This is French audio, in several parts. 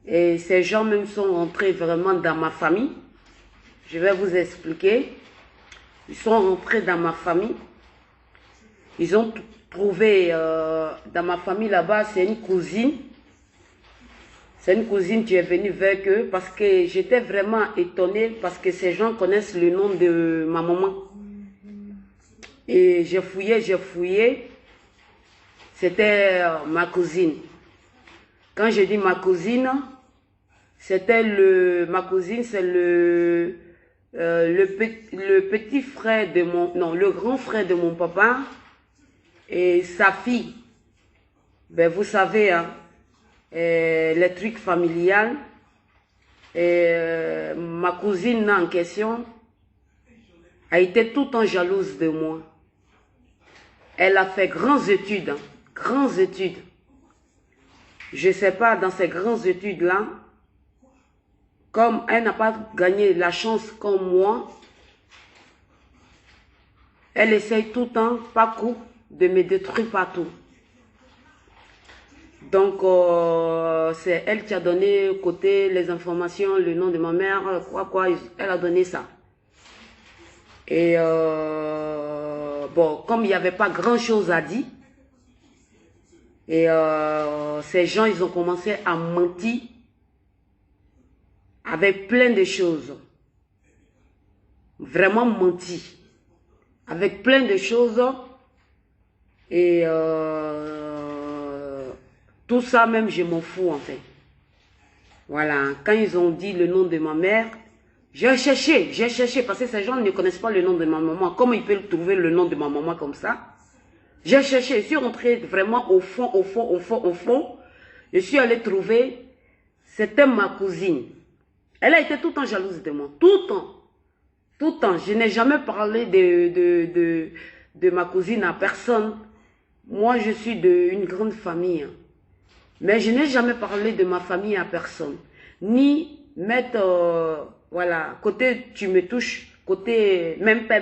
Et ces gens même sont rentrés vraiment dans ma famille. Je vais vous expliquer. Ils sont rentrés dans ma famille. Ils ont trouvé dans ma famille là-bas, c'est une cousine. C'est une cousine qui est venue vers eux parce que j'étais vraiment étonnée parce que ces gens connaissent le nom de ma maman. Et j'ai fouillé. C'était ma cousine. Quand je dis ma cousine, c'était ma cousine, c'est le petit frère de mon, non, le grand frère de mon papa et sa fille. Ben vous savez, hein, les trucs familiales. Et ma cousine en question a été tout le temps jalouse de moi. Elle a fait grandes études, hein, grandes études. Je ne sais pas, dans ces grandes études-là, comme elle n'a pas gagné la chance comme moi, elle essaye tout le temps, pas coup, de me détruire partout. Donc, c'est elle qui a donné côté les informations, le nom de ma mère, quoi, elle a donné ça. Et bon, comme il n'y avait pas grand-chose à dire, et ces gens, ils ont commencé à mentir avec plein de choses. Vraiment menti. Avec plein de choses. Et tout ça même, je m'en fous en fait. Voilà, quand ils ont dit le nom de ma mère, j'ai cherché, parce que ces gens ne connaissent pas le nom de ma maman. Comment ils peuvent trouver le nom de ma maman comme ça? J'ai cherché, je suis rentrée vraiment au fond. Je suis allée trouver, c'était ma cousine. Elle a été tout le temps jalouse de moi, tout le temps. Tout le temps. Je n'ai jamais parlé de ma cousine à personne. Moi, je suis d'une grande famille. Mais je n'ai jamais parlé de ma famille à personne. Ni mettre, voilà, côté tu me touches, côté même pas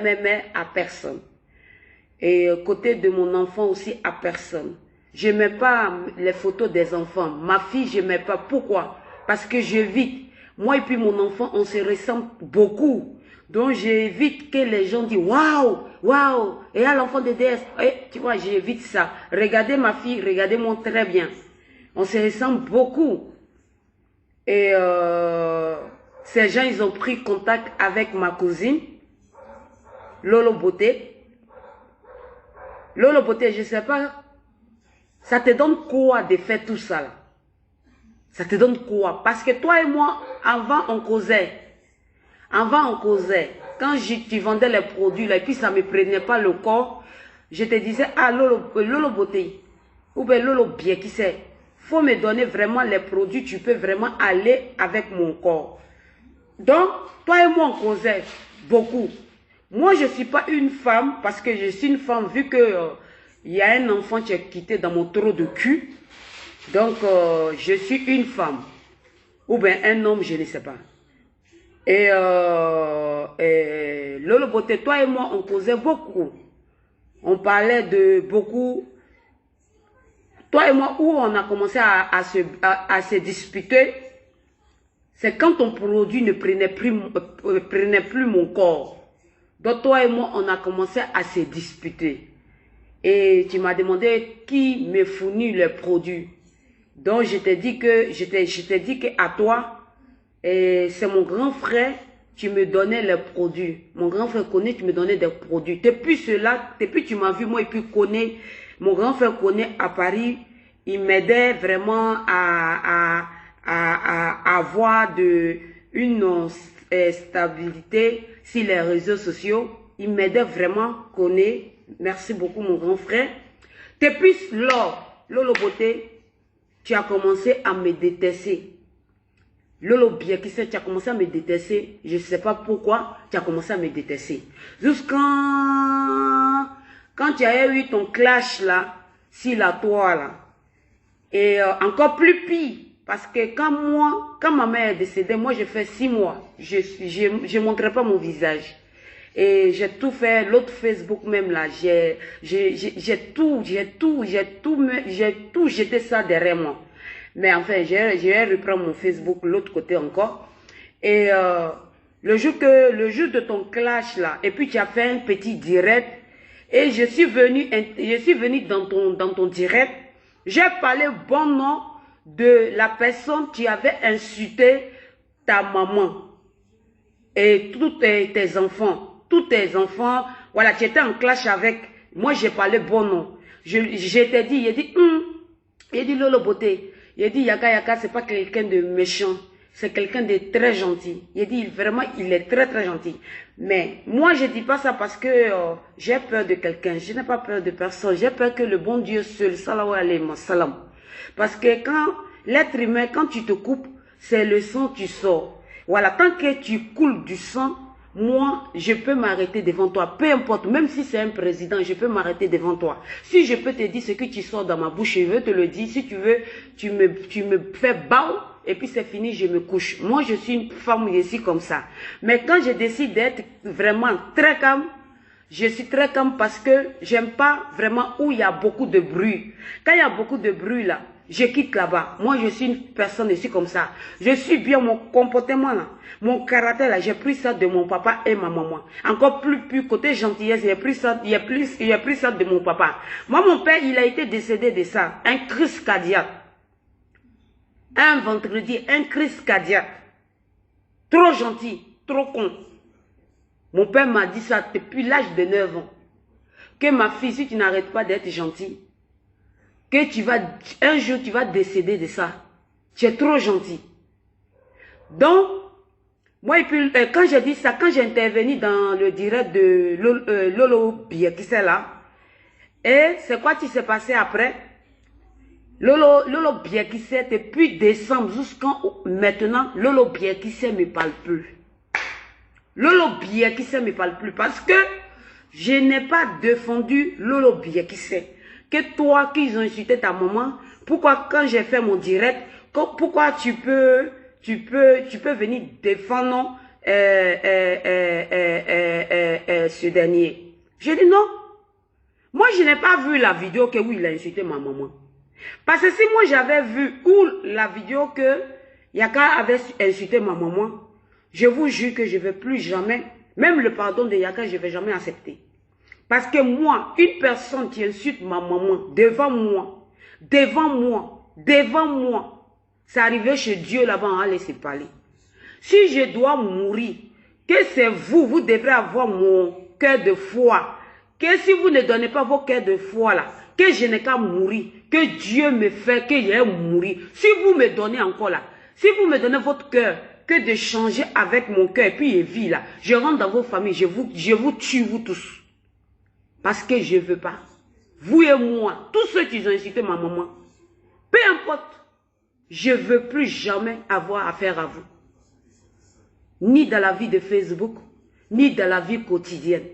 à personne. Et côté de mon enfant aussi à personne. Je ne mets pas les photos des enfants. Ma fille, je ne mets pas. Pourquoi? Parce que j'évite. Moi et puis mon enfant, on se ressemble beaucoup. Donc j'évite que les gens disent waouh, waouh, et à l'enfant de DS. Et, tu vois, j'évite ça. Regardez ma fille, regardez-moi très bien. On se ressemble beaucoup. Et ces gens, ils ont pris contact avec ma cousine, Lolo Beauté. Lolo Beauté, je ne sais pas, ça te donne quoi de faire tout ça là? Ça te donne quoi? Parce que toi et moi, avant on causait. Avant on causait. Quand tu vendais les produits là, et puis ça ne me prenait pas le corps, je te disais, ah Lolo Beauté, ou bien Lolo bien, qui sait, faut me donner vraiment les produits, tu peux vraiment aller avec mon corps. Donc, toi et moi on causait beaucoup. Moi, je ne suis pas une femme, parce que je suis une femme, vu que il y a un enfant qui est quitté dans mon trou de cul. Donc, je suis une femme. Ou bien un homme, je ne sais pas. Et Lolo Beauté, toi et moi, on causait beaucoup. On parlait de beaucoup. Toi et moi, où on a commencé à se disputer, c'est quand ton produit ne prenait plus mon corps. Donc toi et moi, on a commencé à se disputer. Et tu m'as demandé qui me fournit les produits. Donc je t'ai dit que à toi, c'est mon grand frère, tu me donnais les produits. Mon grand frère connaît, tu me donnais des produits. Depuis cela, depuis tu m'as vu, moi, et puis connaît, mon grand frère connaît à Paris, il m'aidait vraiment à avoir une stabilité sur les réseaux sociaux. Il m'aidait vraiment, connaît. Merci beaucoup, mon grand frère. Depuis lors, Lolo Beauté, tu as commencé à me détester. Lolo bien qui sait, tu as commencé à me détester. Je ne sais pas pourquoi tu as commencé à me détester. Jusqu'à quand tu as eu ton clash là, sur la toile là. Et encore plus pire. Parce que quand ma mère est décédée, moi j'ai fait 6 mois. Je ne montrais pas mon visage. Et j'ai tout fait, l'autre Facebook même là, j'ai tout jeté ça derrière moi. Mais enfin, je vais reprendre mon Facebook, l'autre côté encore. Et le jour de ton clash là, et puis tu as fait un petit direct, et je suis venu dans ton direct, j'ai parlé bon nom de la personne qui avait insulté ta maman et tous tes enfants. Tous tes enfants, voilà, tu étais en clash avec. Moi, j'ai parlé bon nom. Je t'ai dit, il dit Lolo Beauté. Il dit Yaka Yaka, c'est pas quelqu'un de méchant. C'est quelqu'un de très gentil. Il dit vraiment, il est très très gentil. Mais moi, je dis pas ça parce que j'ai peur de quelqu'un. Je n'ai pas peur de personne. J'ai peur que le bon Dieu seul, salam alayhi wa salam. Parce que quand l'être humain, quand tu te coupes, c'est le sang qui sort. Voilà, tant que tu coules du sang, moi, je peux m'arrêter devant toi. Peu importe, même si c'est un président, je peux m'arrêter devant toi. Si je peux te dire ce que tu sors dans ma bouche, je veux te le dire. Si tu veux, tu me fais bao. Et puis c'est fini, je me couche. Moi, je suis une femme, je suis comme ça. Mais quand je décide d'être vraiment très calme, je suis très calme parce que j'aime pas vraiment où il y a beaucoup de bruit. Quand il y a beaucoup de bruit là, je quitte là-bas. Moi, je suis une personne, je suis comme ça. Je suis bien mon comportement là. Mon caractère là, j'ai pris ça de mon papa et ma maman. Encore plus côté gentillesse, j'ai pris ça de mon papa. Moi, mon père, il a été décédé de ça. Un crise cardiaque. Un vendredi, un crise cardiaque. Trop gentil, trop con. Mon père m'a dit ça depuis l'âge de 9 ans. Que ma fille, si tu n'arrêtes pas d'être gentille, que un jour tu vas décéder de ça. Tu es trop gentil. Donc, moi, et puis, quand j'ai dit ça, quand j'ai intervenu dans le direct de Lolo Biekise là, et c'est quoi qui s'est passé après? Lolo Biekise, depuis décembre jusqu'à maintenant, Lolo Biekise ne me parle plus. Lolo Biekise ne me parle plus parce que je n'ai pas défendu Lolo Biekise. Que toi qui ont insulté ta maman, pourquoi quand j'ai fait mon direct, pourquoi tu peux venir défendre ce dernier? Je dis non. Moi, je n'ai pas vu la vidéo que où il a insulté ma maman. Parce que si moi j'avais vu la vidéo que Yaka avait insulté ma maman, je vous jure que je ne vais plus jamais, même le pardon de Yaka, je ne vais jamais accepter. Parce que moi, une personne qui insulte ma maman devant moi, c'est arrivé chez Dieu là-bas, on va laisser parler. Si je dois mourir, que c'est vous devrez avoir mon cœur de foi. Que si vous ne donnez pas vos cœurs de foi là, que je n'ai qu'à mourir, que Dieu me fait que j'ai mourir. Si vous me donnez encore là, si vous me donnez votre cœur, que de changer avec mon cœur, et puis il vit là, je rentre dans vos familles, je vous tue vous tous. Parce que je ne veux pas. Vous et moi, tous ceux qui ont insulté ma maman, peu importe, je ne veux plus jamais avoir affaire à vous. Ni dans la vie de Facebook, ni dans la vie quotidienne.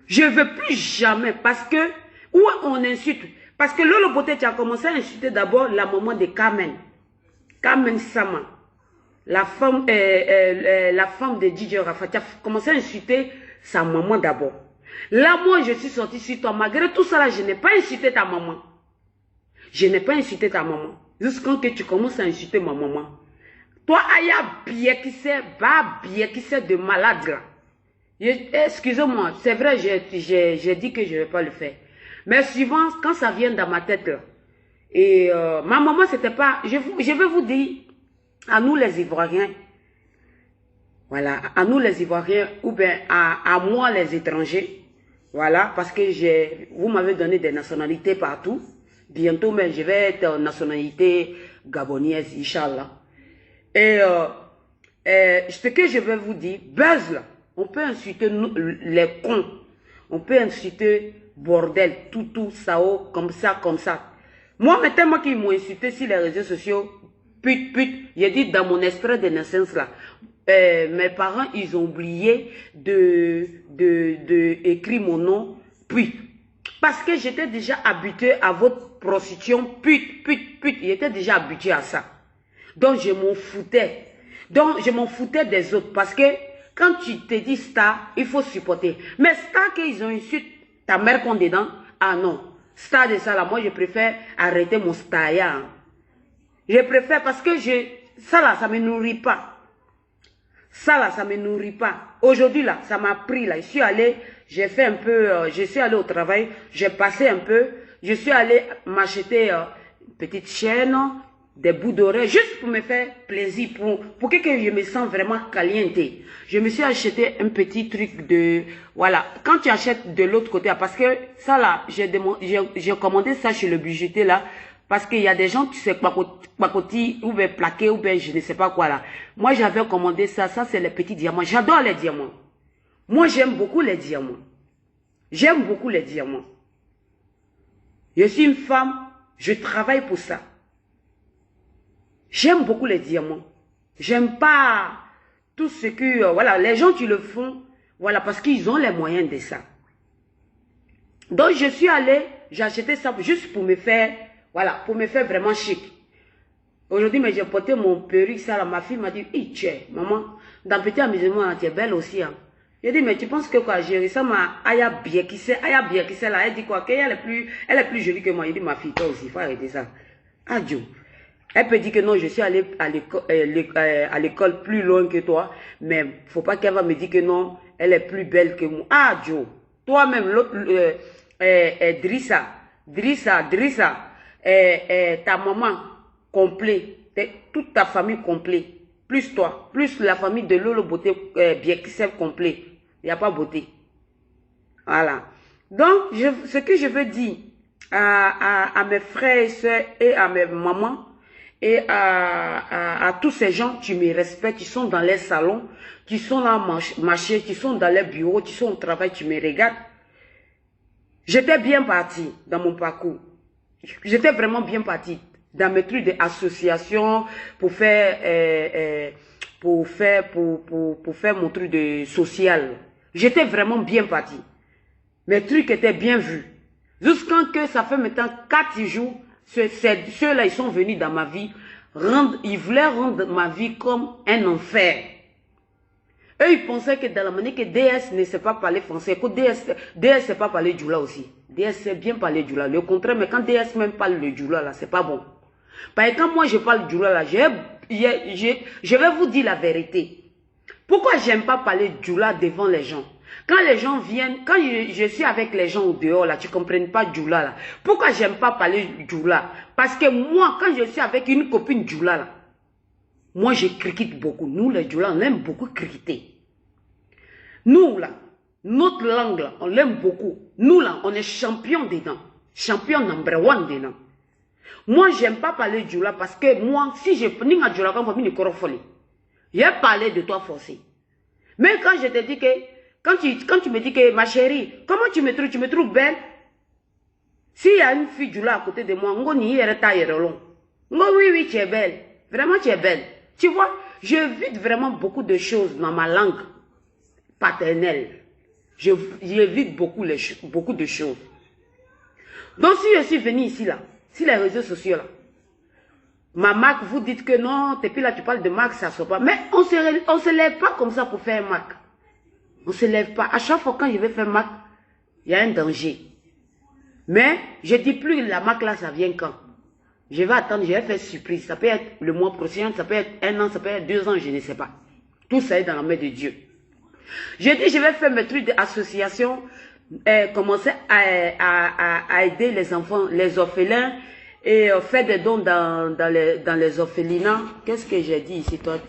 Je ne veux plus jamais parce que, où on insulte, parce que Lolo Beauté, tu as commencé à insulter d'abord la maman de Carmen. Carmen Sama. La femme de DJ Rafa. Tu as commencé à insulter sa maman d'abord. Là, moi, je suis sortie sur toi. Malgré tout ça, là, je n'ai pas insulté ta maman. Je n'ai pas insulté ta maman. Jusqu'à que tu commences à insulter ma maman. Toi, Aya bien qui sait de malade là. Excusez-moi, c'est vrai, j'ai dit que je ne vais pas le faire. Mais suivant, quand ça vient dans ma tête là. Et ma maman, c'était pas... Je vais vous dire, à nous les Ivoiriens, voilà, à nous les Ivoiriens, ou bien à moi les étrangers, voilà, parce que vous m'avez donné des nationalités partout. Bientôt, mais je vais être en nationalité gabonaise, Inch'Allah. Et ce que je vais vous dire, buzz là, on peut insulter les cons, on peut insulter bordel, tout, sao, comme ça. Moi, mettez-moi qui m'ont insulté sur les réseaux sociaux, pute, j'ai dit dans mon extrait de naissance là, mes parents, ils ont oublié de écrire mon nom, pute. Parce que j'étais déjà habitué à votre prostitution, pute. J'étais déjà habitué à ça. Donc, je m'en foutais. Des autres. Parce que quand tu te dis star, il faut supporter. Mais star qu'ils ont insulté ta mère qu'on dedans, ah non. Star de ça là, moi je préfère arrêter mon star. Je préfère parce que ça là, ça ne me nourrit pas. Ça là, ça ne me nourrit pas. Aujourd'hui là, ça m'a pris là. Je suis allée, j'ai fait un peu, je suis allée au travail, j'ai passé un peu, je suis allée m'acheter une petite chaîne, des bouts d'oreilles, juste pour me faire plaisir, pour que je me sens vraiment caliente. Je me suis acheté un petit truc de, voilà, quand tu achètes de l'autre côté, parce que ça là, j'ai commandé ça chez le bijoutier là, parce qu'il y a des gens, tu sais, pacoti, ou bien plaqué, ou bien je ne sais pas quoi là. Moi j'avais commandé ça, ça c'est les petits diamants, j'adore les diamants. Moi j'aime beaucoup les diamants. J'aime beaucoup les diamants. Je suis une femme, je travaille pour ça. J'aime beaucoup les diamants. J'aime pas tout ce que... voilà, les gens qui le font, voilà, parce qu'ils ont les moyens de ça. Donc, je suis allée, j'ai acheté ça juste pour me faire... voilà, pour me faire vraiment chic. Aujourd'hui, mais j'ai porté mon perruque, ça, là, ma fille m'a dit, hey, tchè, maman, dans petit amusement, tu es belle aussi, hein. J'ai dit, mais tu penses que quoi, j'ai ça m'a Aya bien qui c'est là, elle dit quoi, qu'elle est plus jolie que moi. J'ai dit, ma fille, toi aussi, il faut arrêter ça. Adieu. Elle peut dire que non, je suis allée à l'école plus loin que toi, mais il ne faut pas qu'elle va me dire que non, elle est plus belle que moi. Ah, Joe, toi-même, l'autre, Drissa, ta maman complet, toute ta famille complet, plus toi, plus la famille de Lolo Beauté, bien qui s'est complet. Il n'y a pas beauté. Voilà. Donc, ce que je veux dire à mes frères et soeurs et à mes mamans, et à tous ces gens qui me respectent, qui sont dans les salons, qui sont là marcher, qui sont dans les bureaux, qui sont au travail, qui me regardent. J'étais bien partie dans mon parcours. J'étais vraiment bien partie dans mes trucs d'association pour faire mon truc de social. J'étais vraiment bien partie. Mes trucs étaient bien vus. Jusqu'à que ça fait maintenant 4 jours, ceux-là, ils sont venus dans ma vie, ils voulaient rendre ma vie comme un enfer. Eux, ils pensaient que dans la manière que DS ne sait pas parler français, que DS ne sait pas parler Djoula aussi. DS sait bien parler Djoula. Le contraire, mais quand DS même parle le Djoula, là, c'est pas bon. Parce que quand moi je parle Djoula, là, je vais vous dire la vérité. Pourquoi j'aime pas parler Djoula devant les gens? Quand les gens viennent, quand je suis avec les gens au dehors, là, tu ne comprends pas Djoula, là. Pourquoi j'aime pas parler Djoula? Parce que moi, quand je suis avec une copine Djoula, là, moi, je criquite beaucoup. Nous, les Djoula, on aime beaucoup criquiter. Nous, là, notre langue, là, on l'aime beaucoup. Nous, là, on est champion dedans. Champion number 1 dedans. Moi, j'aime pas parler Djoula parce que moi, si je prends un Djoula, quand je vais j'ai parlé de toi forcé. Mais quand je te dis que, quand tu me dis que, ma chérie, comment tu me trouves belle? S'il y a une fille Djoula à côté de moi, oui, tu es belle. Vraiment, tu es belle. Tu vois, j'évite vraiment beaucoup de choses dans ma langue paternelle. J'évite beaucoup de choses. Donc, si je suis venue ici, là, si les réseaux sociaux, là, ma marque, vous dites que non, et puis là, tu parles de marque, ça ne sort pas. Mais on ne se lève pas comme ça pour faire marque. On ne se lève pas. À chaque fois quand je vais faire marque, il y a un danger. Mais je ne dis plus la marque là, ça vient quand. Je vais attendre, je vais faire surprise. Ça peut être le mois prochain, ça peut être 1 an, ça peut être 2 ans, je ne sais pas. Tout ça est dans la main de Dieu. Je dis, je vais faire mes trucs d'association, commencer à aider les enfants, les orphelins, et faire des dons dans les orphelinats. Qu'est-ce que j'ai dit ici? Toi,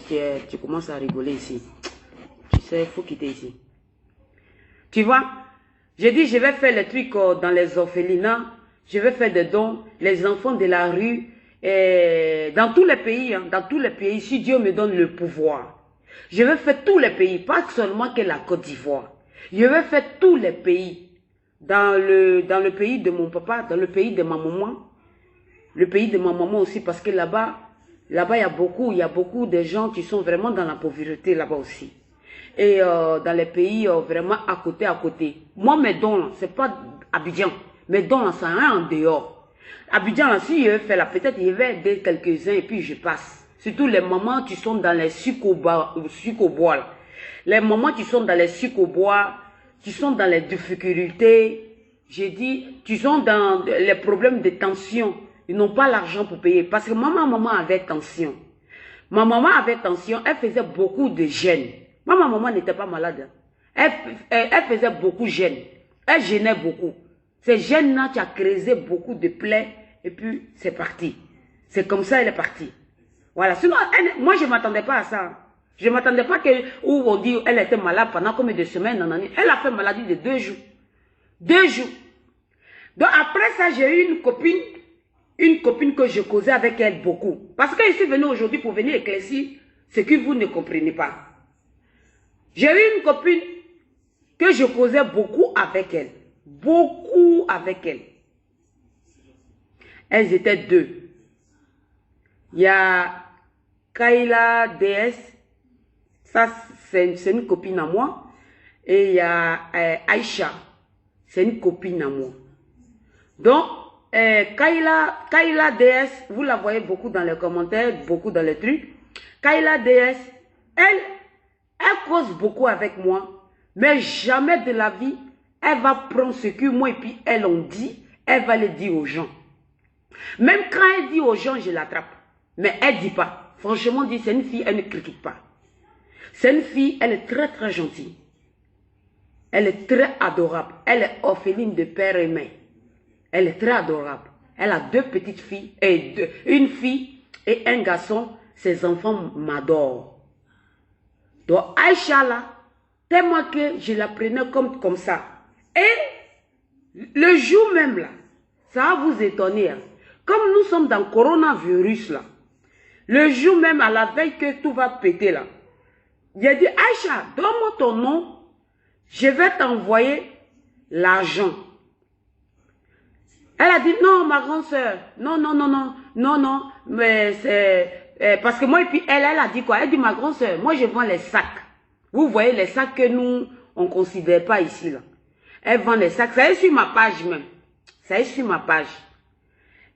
tu commences à rigoler ici. Tu sais, il faut quitter ici. Tu vois, j'ai dit, je vais faire les trucs dans les orphelinats. Je vais faire des dons, les enfants de la rue, dans tous les pays, hein, dans tous les pays, si Dieu me donne le pouvoir. Je vais faire tous les pays, pas seulement que la Côte d'Ivoire. Je vais faire tous les pays. Dans le pays de mon papa, dans le pays de ma maman. Le pays de ma maman aussi, parce que là-bas, il y a beaucoup de gens qui sont vraiment dans la pauvreté là-bas aussi. Et dans les pays vraiment à côté. Moi, mes dons, c'est pas Abidjan. Mes dons, c'est rien en dehors. Abidjan, là, si je fais là, peut-être je vais aider quelques-uns et puis je passe. Surtout les mamans qui sont dans les sucres au bois. Là. Les mamans qui sont dans les sucres au bois, qui sont dans les difficultés, j'ai dit, qui sont dans les problèmes de tension. ils n'ont pas l'argent pour payer. Parce que maman avait tension. Ma maman avait tension, elle faisait beaucoup de jeûnes. Ma maman n'était pas malade. Elle faisait beaucoup de jeûnes. Elle gênait beaucoup. Ces jeûnes-là, tu as creusé beaucoup de plaies et puis c'est parti. C'est comme ça elle est partie. Voilà. Sinon, moi, je ne m'attendais pas à ça. Je ne m'attendais pas où on dit qu'elle était malade pendant combien de semaines. Elle a fait maladie de 2 jours. 2 jours. Donc après ça, j'ai eu une copine que je causais avec elle beaucoup. Parce que je suis venue aujourd'hui pour venir éclaircir ce que vous ne comprenez pas. J'ai eu une copine que je causais beaucoup avec elle. Beaucoup avec elle. Elles étaient 2. Il y a Kayla DS. Ça, c'est une copine à moi. Et il y a Aïcha. C'est une copine à moi. Donc, Kayla DS, vous la voyez beaucoup dans les commentaires, beaucoup dans les trucs. Kayla DS, elle cause beaucoup avec moi, mais jamais de la vie, elle va prendre ce que moi et puis elle ont dit, elle va le dire aux gens. Même quand elle dit aux gens, je l'attrape. Mais elle ne dit pas. Franchement, dit, c'est une fille, elle ne critique pas. C'est une fille, elle est très très gentille. Elle est très adorable. Elle est orpheline de père et mère. Elle est très adorable. Elle a 2 petites filles, une fille et un garçon. Ses enfants m'adorent. Donc Aïcha là, tellement que je la prenais comme ça. Et le jour même là, ça va vous étonner. Hein. Comme nous sommes dans le coronavirus là, le jour même à la veille que tout va péter là, il a dit Aïcha, donne-moi ton nom, je vais t'envoyer l'argent. Elle a dit non, ma grande soeur, non, mais c'est parce que moi et puis elle a dit quoi? Elle dit ma grande soeur, moi je vends les sacs. Vous voyez les sacs que nous on considère pas ici là. Elle vend les sacs, ça est sur ma page même. Ça est sur ma page.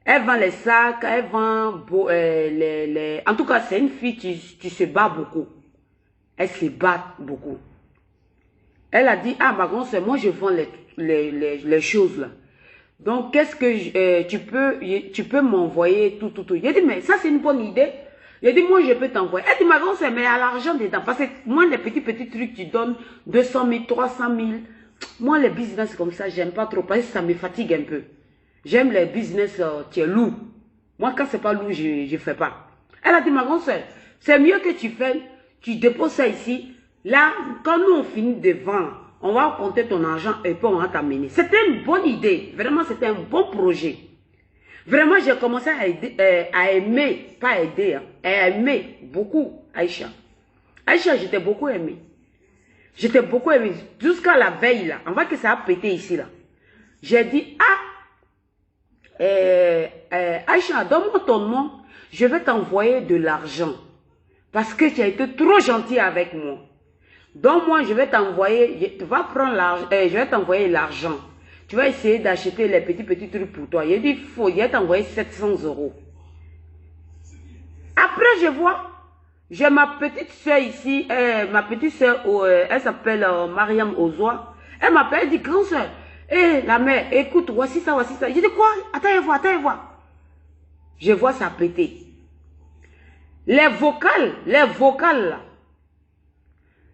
Elle vend les sacs, elle vend en tout cas c'est une fille qui se bat beaucoup. Elle se bat beaucoup. Elle a dit ah ma grande soeur, moi je vends les choses là. Donc, qu'est-ce que tu peux m'envoyer tout. Il a dit, mais ça, c'est une bonne idée. Il a dit, moi, je peux t'envoyer. Elle dit, ma grande sœur, mais il y a l'argent dedans. Parce que moi, les petits trucs, tu donnes 200 000, 300 000. Moi, les business comme ça, j'aime pas trop. Parce que ça me fatigue un peu. J'aime les business qui est lourd. Moi, quand c'est pas lourd, je fais pas. Elle a dit, ma grande sœur, c'est mieux que tu déposes ça ici. Là, quand nous, on finit de vendre, on va compter ton argent et puis on va t'amener. C'était une bonne idée. Vraiment, c'était un bon projet. Vraiment, j'ai commencé à aimer, pas aider, hein, à aimer beaucoup Aïcha. Aïcha, j'étais beaucoup aimée. J'étais beaucoup aimée. Jusqu'à la veille, là, avant que ça a pété ici, là. J'ai dit, Aïcha, donne-moi ton nom. Je vais t'envoyer de l'argent. Parce que tu as été trop gentil avec moi. Donc moi, je vais t'envoyer, tu vas prendre l'argent, je vais t'envoyer l'argent. Tu vas essayer d'acheter les petits trucs pour toi. Il dit, je vais t'envoyer 700 €. Après, je vois, j'ai ma petite soeur ici, ma petite soeur, elle s'appelle Mariam Ozoa. Elle m'appelle, elle dit, grand soeur, la mère, écoute, voici ça. Je dis, quoi? Attends et vois. Je vois ça péter. Les vocales là.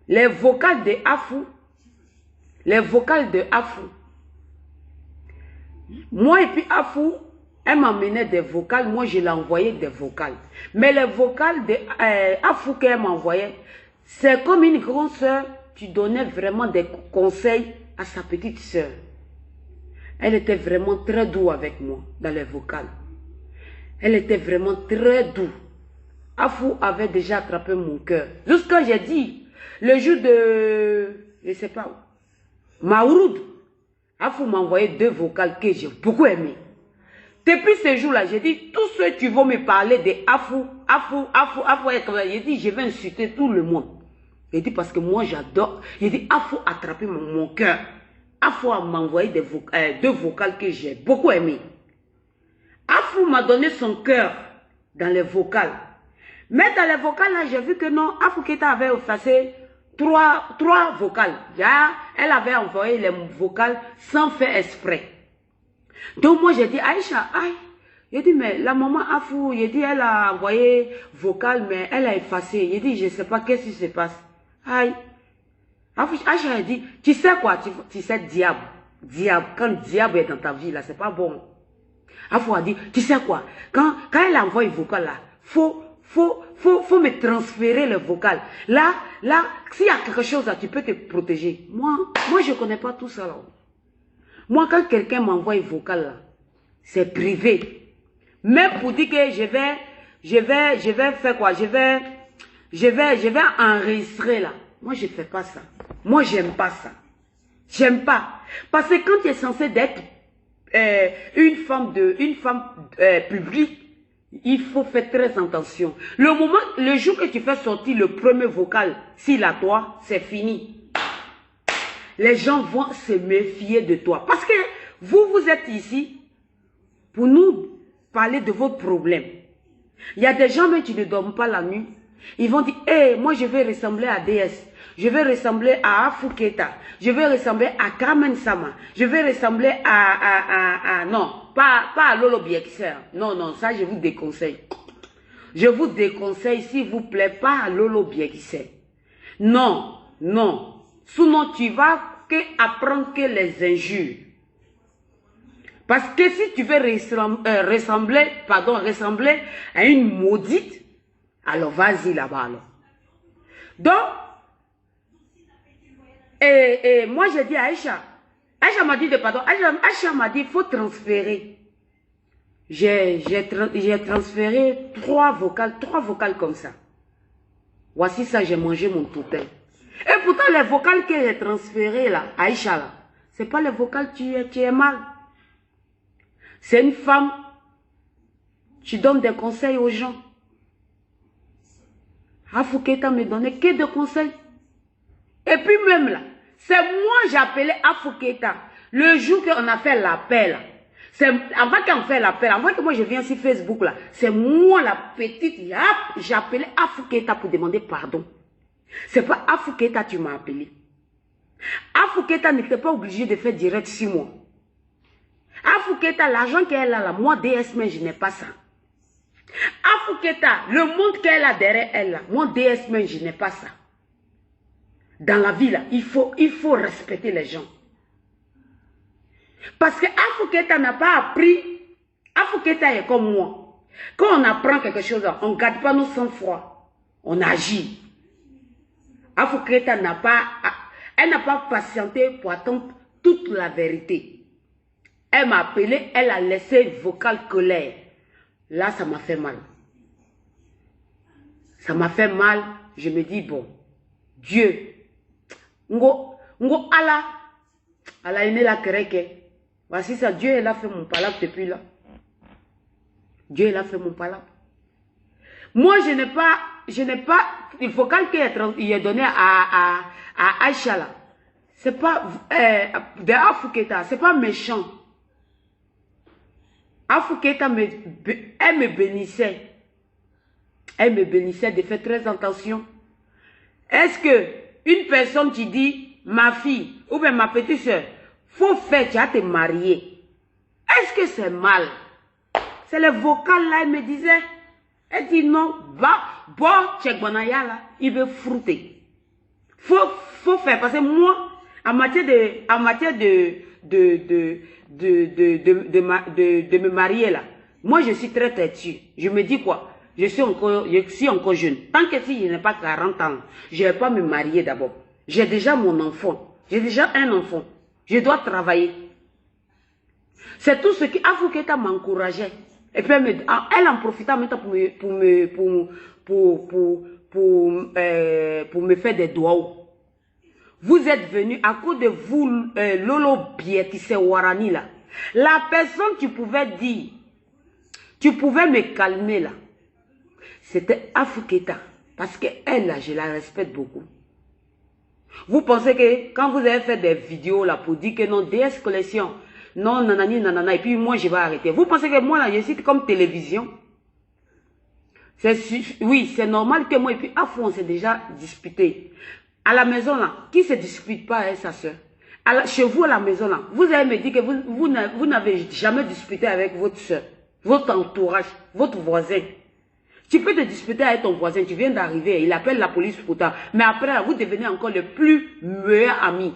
Les vocales de Afou. Moi et puis Afou, elle m'amenait des vocales. Moi, je l'ai envoyé des vocales. Mais les vocales de Afou qu'elle m'envoyait, c'est comme une grande soeur. Tu donnais vraiment des conseils à sa petite soeur. Elle était vraiment très douce avec moi dans les vocales. Elle était vraiment très douce. Afou avait déjà attrapé mon cœur. Jusqu'à j'ai dit, le jour de, je ne sais pas où, Maouroud, Afou m'a envoyé 2 vocales que j'ai beaucoup aimé. Depuis ce jour-là, j'ai dit, tous ceux qui vont me parler de Afou, j'ai dit, je vais insulter tout le monde. J'ai dit, parce que moi j'adore. J'ai dit, Afou a attrapé mon cœur. Afou m'a envoyé 2 vocales que j'ai beaucoup aimé. Afou m'a donné son cœur dans les vocales. Mais dans les vocales, là, j'ai vu que non, Afou Keita avait effacé 3 vocales. Elle avait envoyé les vocales sans faire exprès. Donc moi, j'ai dit, Aïcha, Il dit, mais la maman Afou, il dit, elle a envoyé vocal, mais elle a effacé. Il dit, je ne sais pas qu'est-ce qui se passe. Aïe. Aïcha a dit, tu sais quoi, tu sais diable. Diable, quand diable est dans ta vie, là, c'est pas bon. Afou a dit, tu sais quoi, quand elle envoie un vocal, là, faut me transférer le vocal. Là, s'il y a quelque chose, là, tu peux te protéger. Moi, je ne connais pas tout ça, là. Moi, quand quelqu'un m'envoie un vocal, là, c'est privé. Même pour dire que je vais faire quoi? Je vais enregistrer là. Moi, je ne fais pas ça. Moi, j'aime pas ça. J'aime pas. Parce que quand tu es censé être une femme publique, il faut faire très attention. Le jour que tu fais sortir le premier vocal, s'il a toi, c'est fini. Les gens vont se méfier de toi. Parce que vous êtes ici pour nous parler de vos problèmes. Il y a des gens, mais tu ne dors pas la nuit. Ils vont dire, hey, moi je vais ressembler à DS. Je vais ressembler à Afou Keita. Je vais ressembler à Carmen Sama. Je vais ressembler non, pas à Lolo Biekser. Non, ça je vous déconseille. Je vous déconseille, s'il vous plaît, pas à Lolo Biekser. Non. Sinon, tu vas apprendre que les injures. Parce que si tu veux ressembler à une maudite, alors vas-y là-bas. Alors. Donc, et moi j'ai dit à Aïcha m'a dit Aïcha m'a dit, il faut transférer. J'ai transféré 3 vocales comme ça. Voici ça, j'ai mangé mon toutin. Et pourtant, les vocales que j'ai transférées là, Aïcha là, c'est pas les vocales tu es mal. C'est une femme, tu donnes des conseils aux gens. Afou Keita me donnait que des conseils. Et puis même là, c'est moi j'appelais Afou Keita. Le jour qu'on a fait l'appel, avant qu'on fait l'appel, avant que moi je vienne sur Facebook là, c'est moi la petite, j'appelais Afou Keita pour demander pardon. C'est pas Afou Keita tu m'as appelé. Afou Keita n'était pas obligé de faire direct 6 mois. Afou Keita, l'argent qu'elle a là, moi DS, mais je n'ai pas ça. Afou Keita, le monde qu'elle a derrière elle là, moi DS, mais je n'ai pas ça. Dans la vie là, il faut respecter les gens. Parce que Afou Keita n'a pas appris. Afou Keita est comme moi. Quand on apprend quelque chose, on ne garde pas nos sang-froid. On agit. Afou Keita n'a pas patienté pour attendre toute la vérité. Elle m'a appelé, elle a laissé vocal colère. Là, ça m'a fait mal. Ça m'a fait mal. Je me dis, bon, Dieu, ngo Allah aimé la kereke. Voici ça, Dieu, il a fait mon palabre depuis là. Dieu, il a fait mon palabre. Moi, je n'ai pas, le vocal qu'il a donné à Aïcha là. C'est pas, de Afou Keita, c'est pas méchant. Afou Keita, elle me bénissait. Elle me bénissait de faire très attention. Est-ce que une personne qui dit, ma fille, ou bien ma petite soeur, faut faire, tu vas te marier. Est-ce que c'est mal? C'est le vocal là, elle me disait. Elle dit non, bon, Tchèque Bonaya là, il veut frouter. Faut faire, parce que moi, en matière de me marier là, moi je suis très têtue. Je me dis quoi? Je suis encore jeune. Tant que si je n'ai pas 40 ans, je ne vais pas me marier d'abord. J'ai déjà mon enfant. J'ai déjà un enfant. Je dois travailler. C'est tout ce qui Afou Keita m'encourageait. Et puis elle en profitait maintenant pour me faire des doigts. Vous êtes venu à cause de vous, Lolo Biekise Warani là. La personne tu pouvais dire, tu pouvais me calmer là. C'était Afou Keita. Parce qu'elle là, je la respecte beaucoup. Vous pensez que quand vous avez fait des vidéos là pour dire que non, DS collection, non, nanani, nanana, et puis moi je vais arrêter. Vous pensez que moi là, je suis comme télévision? Oui, c'est normal que moi et puis Afou on s'est déjà disputé. À la maison là, qui se dispute pas avec sa soeur? Chez vous à la maison là, vous allez me dire que vous n'avez jamais disputé avec votre soeur. votre entourage, votre voisin. Tu peux te disputer avec ton voisin, tu viens d'arriver, il appelle la police pour toi. Mais après, vous devenez encore les plus meilleurs amis.